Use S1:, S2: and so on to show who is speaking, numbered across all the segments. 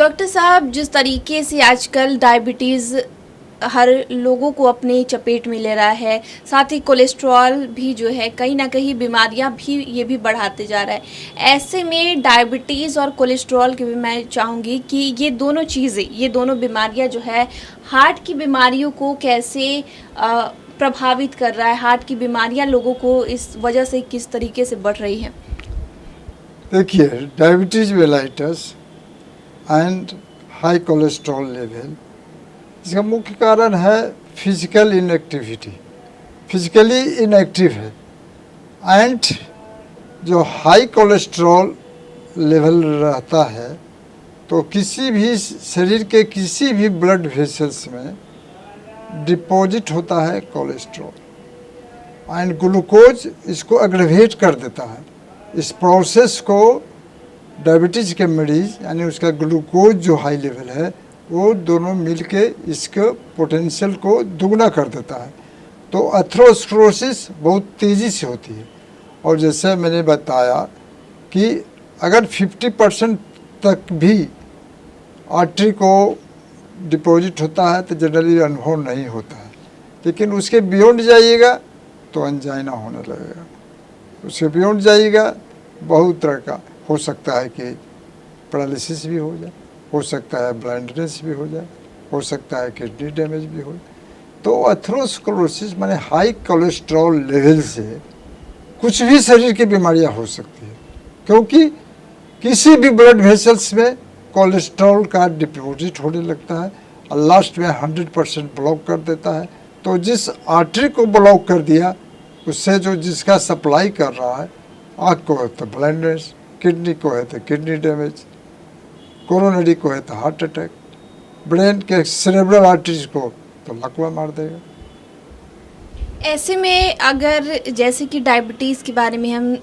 S1: Doctor साहब, जिस तरीके से आजकल डायबिटीज़ हर लोगों को अपने चपेट में ले रहा है, साथ ही कोलेस्ट्रॉल भी जो है कहीं ना कहीं बीमारियां भी ये भी बढ़ाते जा रहा है। ऐसे में डायबिटीज़ और कोलेस्ट्रॉल की भी मैं चाहूँगी कि ये दोनों चीज़ें, ये दोनों बीमारियां जो है हार्ट की बीमारियों को कैसे प्रभावित कर रहा है, हार्ट की बीमारियां लोगों को इस वजह से किस तरीके से बढ़ रही हैं।
S2: देखिए, diabetes mellitus and high cholesterol level, इसका मुख्य कारण है फिजिकल इनएक्टिविटी। फिजिकली इनएक्टिव है एंड जो हाई कोलेस्ट्रॉल लेवल रहता है तो किसी भी शरीर के किसी भी ब्लड वेसल्स में डिपॉजिट होता है कोलेस्ट्रॉल एंड ग्लूकोज इसको एग्रेवेट कर देता है। इस प्रोसेस को डायबिटीज के मरीज यानी उसका ग्लूकोज जो हाई लेवल है वो दोनों मिलके इसके पोटेंशियल को दुगना कर देता है, तो एथेरोस्क्लेरोसिस बहुत तेज़ी से होती है। और जैसे मैंने बताया कि अगर 50% तक भी आर्टरी को डिपॉजिट होता है तो जनरली अनुभव नहीं होता है, लेकिन उसके बियॉन्ड जाइएगा तो एंजाइना होने लगेगा। उसके बियॉन्ड जाइएगा बहुत तरह का हो सकता है कि पैरालिसिस भी हो जाए, हो सकता है ब्लाइंडनेस भी हो जाए, हो सकता है किडनी डैमेज भी हो जाए। तो एथेरोस्क्लेरोसिस माने हाई कोलेस्ट्रॉल लेवल से कुछ भी शरीर की बीमारियां हो सकती है, क्योंकि किसी भी ब्लड वेसल्स में कोलेस्ट्रॉल का डिपॉजिट होने लगता है और लास्ट में 100% ब्लॉक कर देता है। तो जिस आर्टरी को ब्लॉक कर दिया उससे जो जिसका सप्लाई कर रहा है, आँख को है तो ब्लाइंडनेस, किडनी को है तो किडनी डैमेज, कोरोनरी को है तो हार्ट अटैक, ब्रेन के सेरेब्रल आर्टरीज को तो लकवा मार देगा।
S1: ऐसे में अगर जैसे कि डायबिटीज़ के बारे में हम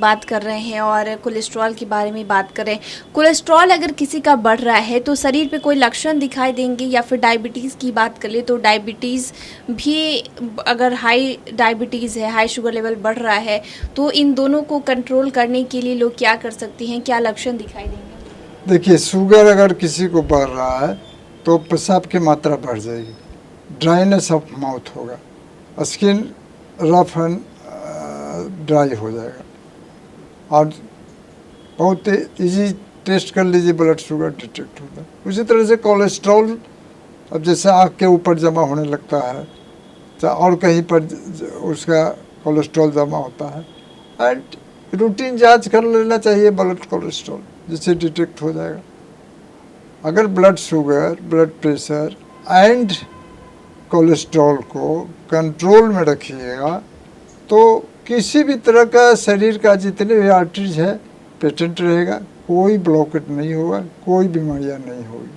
S1: बात कर रहे हैं और कोलेस्ट्रॉल के बारे में बात कर रहे हैं, कोलेस्ट्रॉल अगर किसी का बढ़ रहा है तो शरीर पे कोई लक्षण दिखाई देंगे, या फिर डायबिटीज़ की बात कर ले तो डायबिटीज़ भी अगर हाई डायबिटीज़ है, हाई शुगर लेवल बढ़ रहा है, तो इन दोनों को कंट्रोल करने के लिए लोग क्या कर सकते हैं, क्या लक्षण दिखाई देंगे?
S2: देखिए, शुगर अगर किसी को बढ़ रहा है तो पेशाब की मात्रा बढ़ जाएगी, ड्राइनेस ऑफ माउथ होगा, स्किन रफ एंड ड्राई हो जाएगा, और बहुत इजी टेस्ट कर लीजिए ब्लड शुगर डिटेक्ट होता है। उसी तरह से कोलेस्ट्रॉल, अब जैसे आँख के ऊपर जमा होने लगता है चाहे और कहीं पर उसका कोलेस्ट्रॉल जमा होता है, एंड रूटीन जांच कर लेना चाहिए ब्लड कोलेस्ट्रॉल, जिससे डिटेक्ट हो जाएगा। अगर blood sugar, blood pressure and cholesterol को कंट्रोल में रखिएगा तो किसी भी तरह का शरीर का जितने भी आर्टरीज है पेटेंट रहेगा, कोई ब्लॉकेट नहीं होगा, कोई बीमारियां नहीं होगी।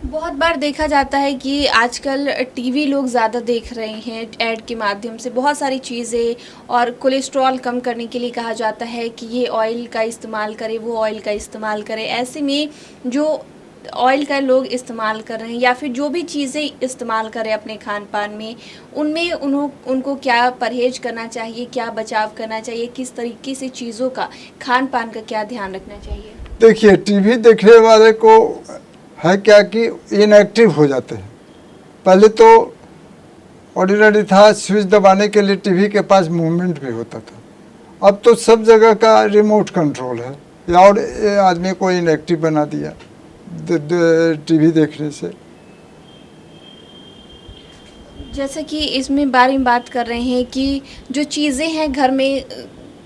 S1: बहुत बार देखा जाता है कि आजकल टीवी लोग ज़्यादा देख रहे हैं ऐड के माध्यम से बहुत सारी चीज़ें, और कोलेस्ट्रॉल कम करने के लिए कहा जाता है कि ये ऑयल का इस्तेमाल करें, वो ऑयल का इस्तेमाल करें। ऐसे में जो ऑयल का लोग इस्तेमाल कर रहे हैं या फिर जो भी चीज़ें इस्तेमाल करें अपने खान पान में, उनमें उनको क्या परहेज करना चाहिए, क्या बचाव करना चाहिए, किस तरीके से चीज़ों का, खान पान का क्या ध्यान रखना चाहिए?
S2: देखिए, टीवी देखने वाले को है क्या कि इनएक्टिव हो जाते हैं। पहले तो ऑर्डिनरी था, स्विच दबाने के लिए टीवी के पास मूवमेंट भी होता था, अब तो सब जगह का रिमोट कंट्रोल है, और आदमी को इनएक्टिव बना दिया टीवी देखने से।
S1: जैसे कि इसमें बारे में बात कर रहे हैं कि जो चीज़ें हैं घर में,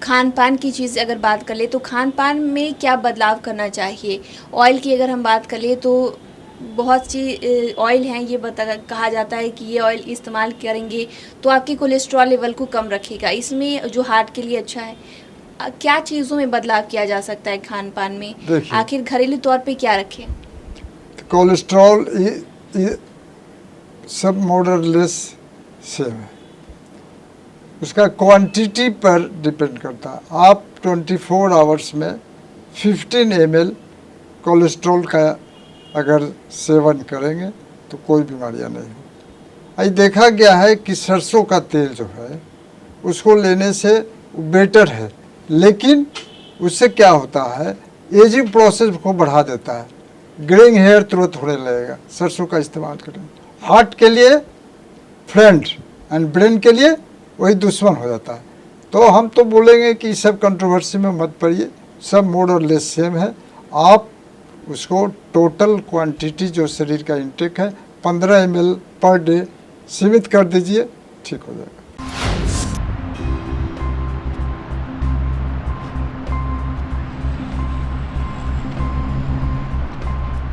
S1: खान पान की चीज़ अगर बात कर ले तो खान पान में क्या बदलाव करना चाहिए। ऑयल की अगर हम बात कर ले तो बहुत सी ऑयल हैं, ये कहा जाता है कि ये ऑयल इस्तेमाल करेंगे तो आपके कोलेस्ट्रॉल लेवल को कम रखेगा, इसमें जो हार्ट के लिए अच्छा है। क्या चीज़ों में बदलाव किया जा सकता है खान पान में, आखिर घरेलू तौर पे क्या रखें?
S2: कोलेस्ट्रॉल सब मॉडरलेस सेम है, उसका क्वांटिटी पर डिपेंड करता है। आप 24 आवर्स में 15 ml कोलेस्ट्रॉल का अगर सेवन करेंगे तो कोई बीमारियां नहीं हो। देखा गया है कि सरसों का तेल जो है उसको लेने से बेटर है, लेकिन उससे क्या होता है, एजिंग प्रोसेस को बढ़ा देता है, ग्रेइंग हेयर तुरंत होने लगेगा सरसों का इस्तेमाल करें। हार्ट के लिए फ्रेंड एंड ब्रेन के लिए वही दुश्मन हो जाता है। तो हम तो बोलेंगे कि सब कंट्रोवर्सी में मत पड़िए, सब मोर और लेस सेम है। आप उसको टोटल क्वांटिटी जो शरीर का इंटेक है 15 ml पर डे सीमित कर दीजिए, ठीक हो जाएगा।